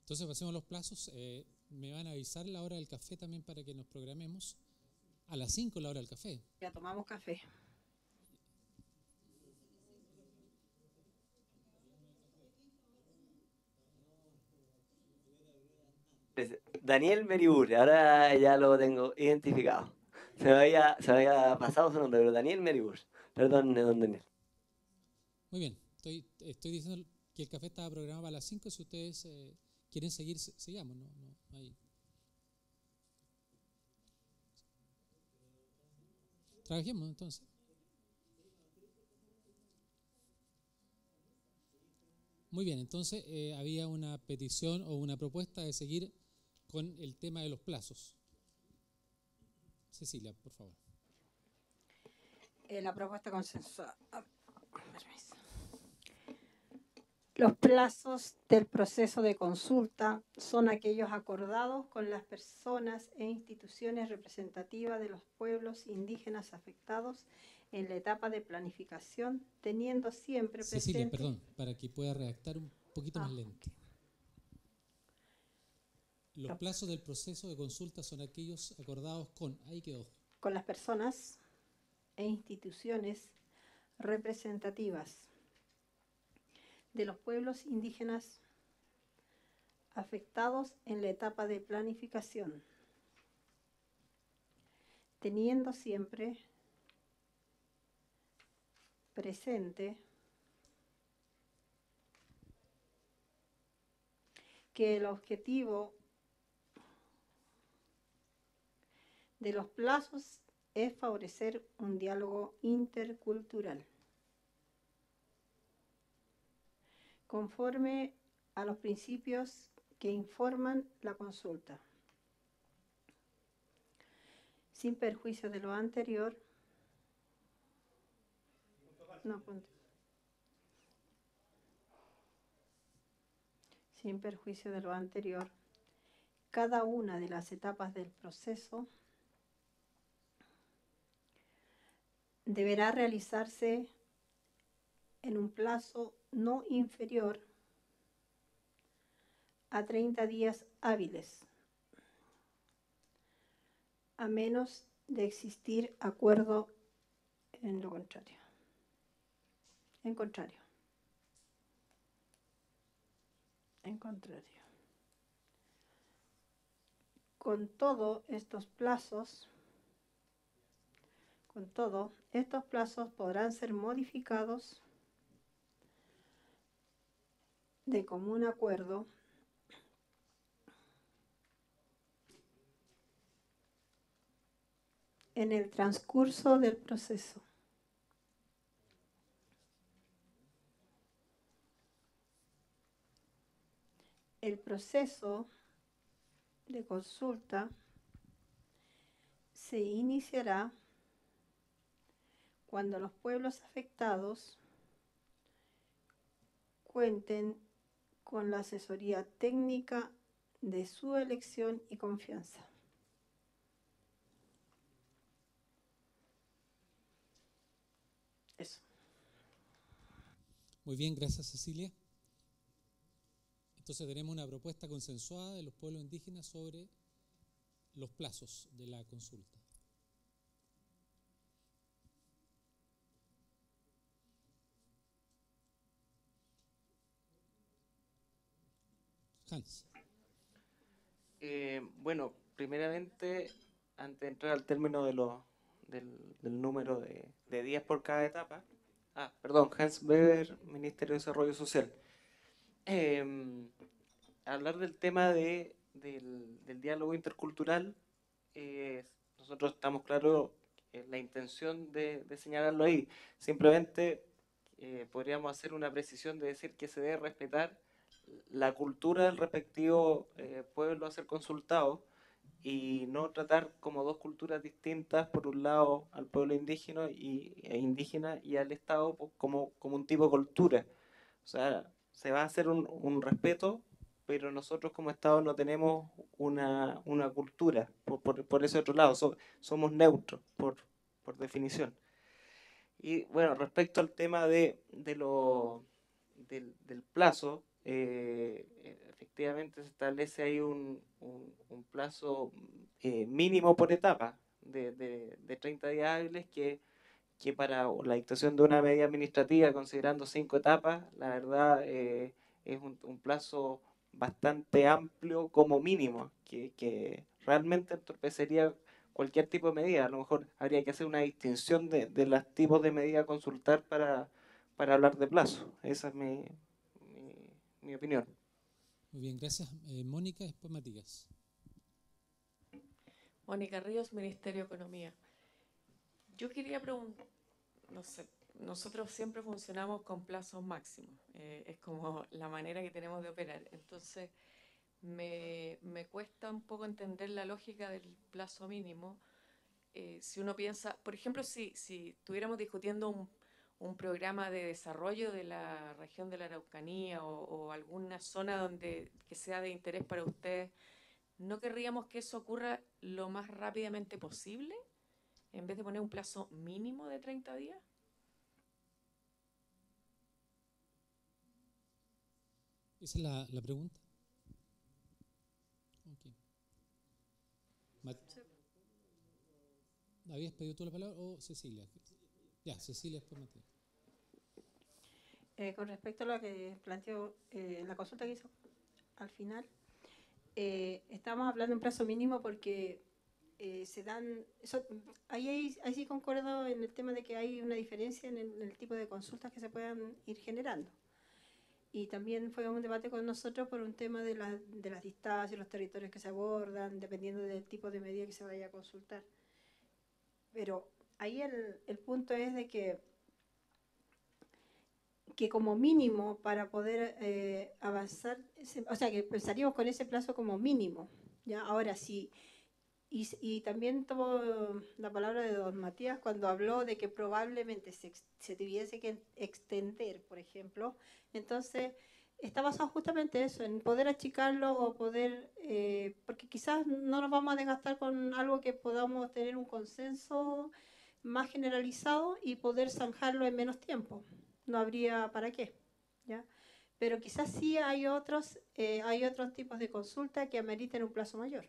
Entonces pasemos a los plazos. Me van a avisar la hora del café también para que nos programemos. A las 5 la hora del café. Ya tomamos café. Daniel Meribur, ahora ya lo tengo identificado. Se me había pasado su nombre, pero Daniel Meribur. Perdón, don Daniel. Muy bien, estoy diciendo que el café estaba programado para las 5. Si ustedes quieren seguir, sigamos. No hay... Trabajemos entonces. Muy bien, entonces había una petición o una propuesta de seguir con el tema de los plazos. Cecilia, por favor. La propuesta consensuada. Permiso. Los plazos del proceso de consulta son aquellos acordados con las personas e instituciones representativas de los pueblos indígenas afectados en la etapa de planificación, teniendo siempre Cecilia, presente... perdón, para que pueda redactar un poquito más lento. Los plazos del proceso de consulta son aquellos acordados con... Ahí quedó. Con las personas e instituciones representativas de los pueblos indígenas afectados en la etapa de planificación, teniendo siempre presente que el objetivo de los plazos es favorecer un diálogo intercultural conforme a los principios que informan la consulta. Sin perjuicio de lo anterior, sin perjuicio de lo anterior, cada una de las etapas del proceso deberá realizarse en un plazo no inferior a 30 días hábiles, a menos de existir acuerdo en lo contrario. En contrario. Con todo, estos plazos podrán ser modificados de común acuerdo en el transcurso del proceso. El proceso de consulta se iniciará cuando los pueblos afectados cuenten con la asesoría técnica de su elección y confianza. Eso. Muy bien, gracias Cecilia. Entonces tenemos una propuesta consensuada de los pueblos indígenas sobre los plazos de la consulta. Hans. Bueno, primeramente, antes de entrar al término del número de días por cada etapa. Perdón, Hans Weber, Ministerio de Desarrollo Social. Hablar del tema del diálogo intercultural, nosotros estamos claros en la intención de señalarlo ahí. Simplemente podríamos hacer una precisión de decir que se debe respetar la cultura del respectivo pueblo a ser consultado y no tratar como dos culturas distintas, por un lado al pueblo indígena y al Estado como un tipo de cultura. O sea, se va a hacer un respeto, pero nosotros como Estado no tenemos una cultura por ese otro lado, somos neutros por definición. Y bueno, respecto al tema del plazo, efectivamente se establece ahí un plazo mínimo por etapa de 30 días hábiles que para la dictación de una medida administrativa, considerando 5 etapas, la verdad es un plazo bastante amplio como mínimo, que realmente entorpecería cualquier tipo de medida. A lo mejor habría que hacer una distinción de los tipos de medida a consultar para hablar de plazo. Esa es mi opinión. Muy bien, gracias. Mónica, después Matías. Mónica Ríos, Ministerio de Economía. Yo quería preguntar, no sé, nosotros siempre funcionamos con plazos máximos, es como la manera que tenemos de operar. Entonces, me cuesta un poco entender la lógica del plazo mínimo. Si uno piensa, por ejemplo, si estuviéramos discutiendo un programa de desarrollo de la región de la Araucanía o alguna zona que sea de interés para ustedes, ¿no querríamos que eso ocurra lo más rápidamente posible en vez de poner un plazo mínimo de 30 días? ¿Esa es la pregunta? Okay. ¿Habías pedido tú la palabra o Cecilia? Ya, Cecilia, después Matías. Con respecto a lo que planteó la consulta que hizo al final, estamos hablando de un plazo mínimo porque se dan... ahí sí concuerdo en el tema de que hay una diferencia en el tipo de consultas que se puedan ir generando. Y también fue un debate con nosotros por un tema de las distancias y los territorios que se abordan, dependiendo del tipo de medida que se vaya a consultar. Pero ahí el punto es de que como mínimo para poder avanzar, o sea, que pensaríamos con ese plazo como mínimo. ¿Ya? Ahora sí, y también tomó la palabra de don Matías cuando habló de que probablemente se tuviese que extender, por ejemplo. Entonces, está basado justamente eso, en poder achicarlo o poder, porque quizás no nos vamos a desgastar con algo que podamos tener un consenso más generalizado y poder zanjarlo en menos tiempo. No habría para qué, ¿ya? Pero quizás sí hay otros tipos de consulta que ameriten un plazo mayor.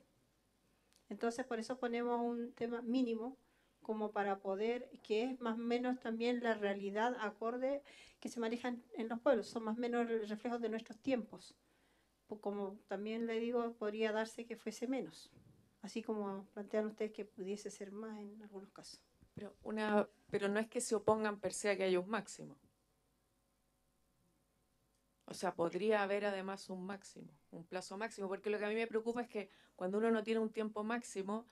Entonces, por eso ponemos un tema mínimo, como para poder, que es más o menos también la realidad acorde que se maneja en los pueblos, son más o menos reflejos de nuestros tiempos. Como también le digo, podría darse que fuese menos, así como plantean ustedes que pudiese ser más en algunos casos. Pero no es que se opongan per se a que haya un máximo. O sea, podría haber además un máximo, un plazo máximo, porque lo que a mí me preocupa es que cuando uno no tiene un tiempo máximo,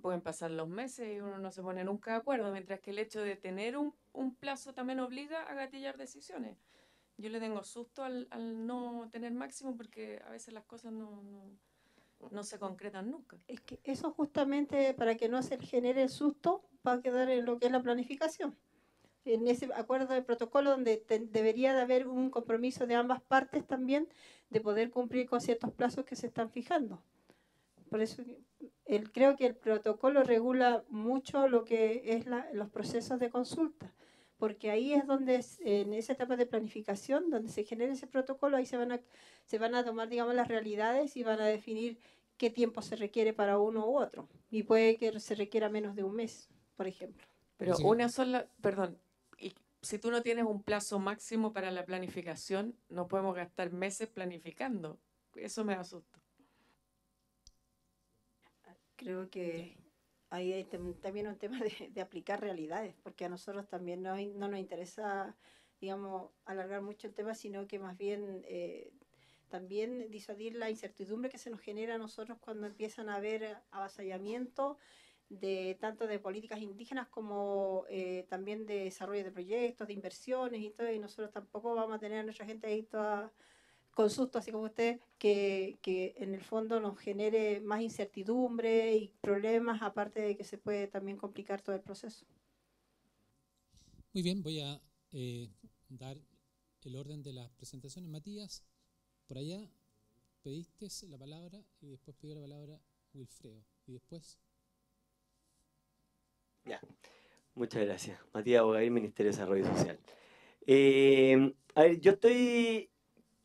pueden pasar los meses y uno no se pone nunca de acuerdo, mientras que el hecho de tener un plazo también obliga a gatillar decisiones. Yo le tengo susto al no tener máximo porque a veces las cosas no se concretan nunca. Es que eso justamente para que no se genere el susto va a quedar en lo que es la planificación. En ese acuerdo de protocolo donde debería de haber un compromiso de ambas partes también de poder cumplir con ciertos plazos que se están fijando. Por eso creo que el protocolo regula mucho lo que es los procesos de consulta, porque ahí es donde, en esa etapa de planificación, donde se genera ese protocolo, ahí se van a tomar, digamos, las realidades y van a definir qué tiempo se requiere para uno u otro. Y puede que se requiera menos de un mes, por ejemplo. Pero perdón, y si tú no tienes un plazo máximo para la planificación, no podemos gastar meses planificando. Eso me asusta. Creo que ahí hay también un tema de aplicar realidades, porque a nosotros también no nos interesa, digamos, alargar mucho el tema, sino que más bien también disuadir la incertidumbre que se nos genera a nosotros cuando empiezan a haber avasallamiento tanto de políticas indígenas como también de desarrollo de proyectos, de inversiones y todo, y nosotros tampoco vamos a tener a nuestra gente ahí toda con susto, así como usted, que en el fondo nos genere más incertidumbre y problemas, aparte de que se puede también complicar todo el proceso. Muy bien, voy a dar el orden de las presentaciones. Matías, por allá pediste la palabra y después pidió la palabra Wilfredo. Y después... Ya, muchas gracias. Matías Bogarín, Ministerio de Desarrollo Social. A ver, yo estoy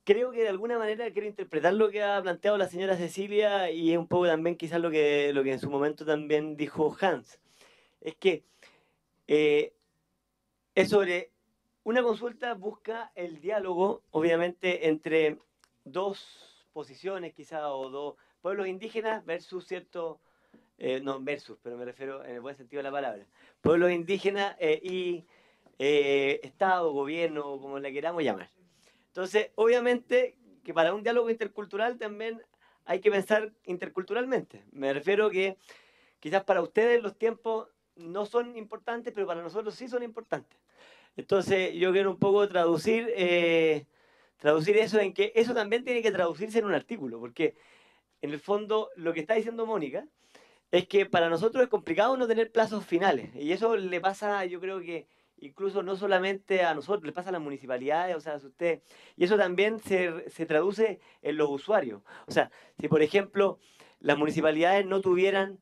creo que de alguna manera quiero interpretar lo que ha planteado la señora Cecilia y es un poco también quizás lo que en su momento también dijo Hans. Es que es sobre una consulta busca el diálogo, obviamente, entre dos posiciones quizás o dos pueblos indígenas versus cierto, no versus, pero me refiero en el buen sentido de la palabra, pueblos indígenas y Estado, gobierno, como le queramos llamar. Entonces, obviamente que para un diálogo intercultural también hay que pensar interculturalmente. Me refiero que quizás para ustedes los tiempos no son importantes, pero para nosotros sí son importantes. Entonces, yo quiero un poco traducir eso en que eso también tiene que traducirse en un artículo, porque en el fondo lo que está diciendo Mónica es que para nosotros es complicado no tener plazos finales. Y eso le pasa, yo creo que incluso no solamente a nosotros, le pasa a las municipalidades, o sea, a usted. Y eso también se traduce en los usuarios. O sea, si por ejemplo las municipalidades no tuvieran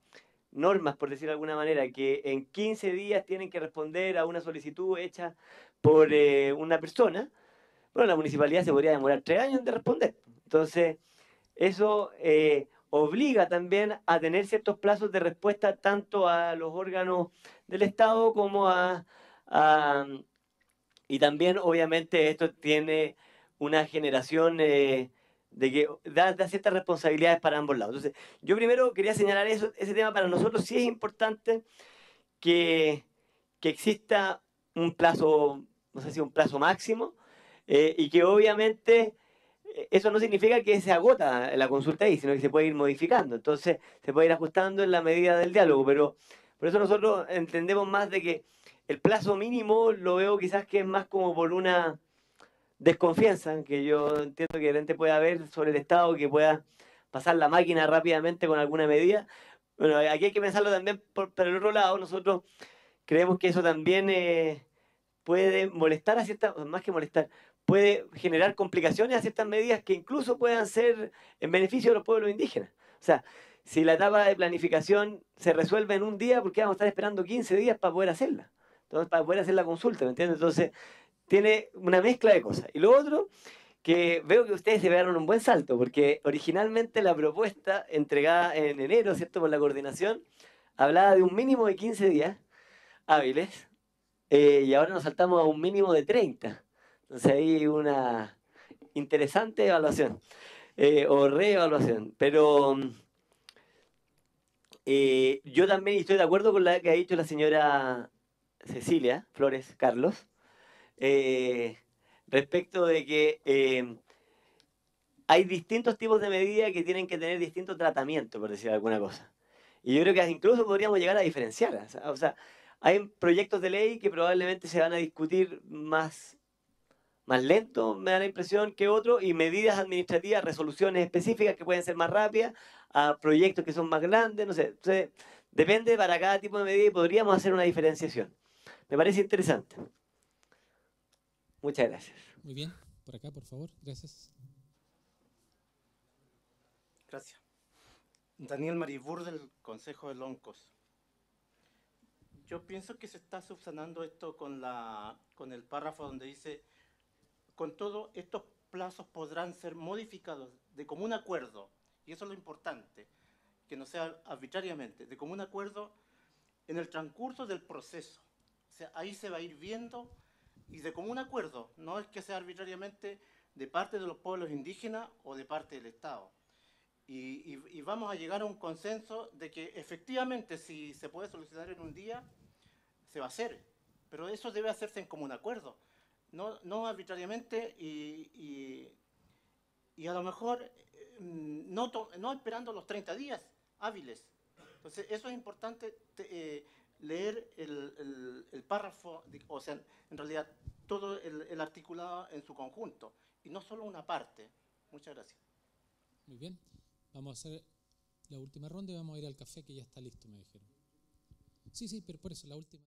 normas, por decir de alguna manera, que en 15 días tienen que responder a una solicitud hecha por una persona, bueno, la municipalidad se podría demorar 3 años de responder. Entonces, eso obliga también a tener ciertos plazos de respuesta tanto a los órganos del Estado como a y también, obviamente, esto tiene una generación de que da ciertas responsabilidades para ambos lados. Entonces, yo primero quería señalar eso, ese tema para nosotros sí es importante que, que exista un plazo, no sé si un plazo máximo, y que obviamente eso no significa que se agota la consulta ahí, sino que se puede ir modificando. Entonces, se puede ir ajustando en la medida del diálogo, pero por eso nosotros entendemos más de que el plazo mínimo lo veo quizás que es más como por una desconfianza, que yo entiendo que de repente puede haber sobre el Estado, que pueda pasar la máquina rápidamente con alguna medida. Bueno, aquí hay que pensarlo también por el otro lado. Nosotros creemos que eso también puede molestar a ciertas, más que molestar, puede generar complicaciones a ciertas medidas que incluso puedan ser en beneficio de los pueblos indígenas. O sea, si la etapa de planificación se resuelve en un día, ¿por qué vamos a estar esperando 15 días para poder hacerla? Entonces, para poder hacer la consulta, ¿me entiendes? Entonces, tiene una mezcla de cosas. Y lo otro, que veo que ustedes se pegaron un buen salto, porque originalmente la propuesta entregada en enero, ¿cierto?, por la coordinación, hablaba de un mínimo de 15 días hábiles, y ahora nos saltamos a un mínimo de 30. Entonces hay una interesante evaluación, o reevaluación. Pero yo también estoy de acuerdo con la que ha dicho la señora Cecilia Flores Carlos, eh, respecto de que hay distintos tipos de medidas que tienen que tener distinto tratamiento, por decir alguna cosa. Y yo creo que incluso podríamos llegar a diferenciar. O sea, hay proyectos de ley que probablemente se van a discutir más lento, me da la impresión, que otros, y medidas administrativas, resoluciones específicas que pueden ser más rápidas, a proyectos que son más grandes, no sé. Entonces, depende para cada tipo de medida y podríamos hacer una diferenciación. Me parece interesante. Muchas gracias. Muy bien, por acá, por favor, gracias. Gracias. Daniel Maribur del Consejo de Loncos. Yo pienso que se está subsanando esto con el párrafo donde dice: con todo, estos plazos podrán ser modificados de común acuerdo, y eso es lo importante, que no sea arbitrariamente, de común acuerdo en el transcurso del proceso. O sea, ahí se va a ir viendo, y de común acuerdo, no es que sea arbitrariamente de parte de los pueblos indígenas o de parte del Estado. Y vamos a llegar a un consenso de que efectivamente si se puede solucionar en un día, se va a hacer, pero eso debe hacerse en común acuerdo, no arbitrariamente y a lo mejor no esperando los 30 días hábiles. Entonces eso es importante, leer el párrafo, o sea, en realidad todo el articulado en su conjunto y no solo una parte. Muchas gracias. Muy bien, vamos a hacer la última ronda y vamos a ir al café que ya está listo, me dijeron. Sí, pero por eso, la última.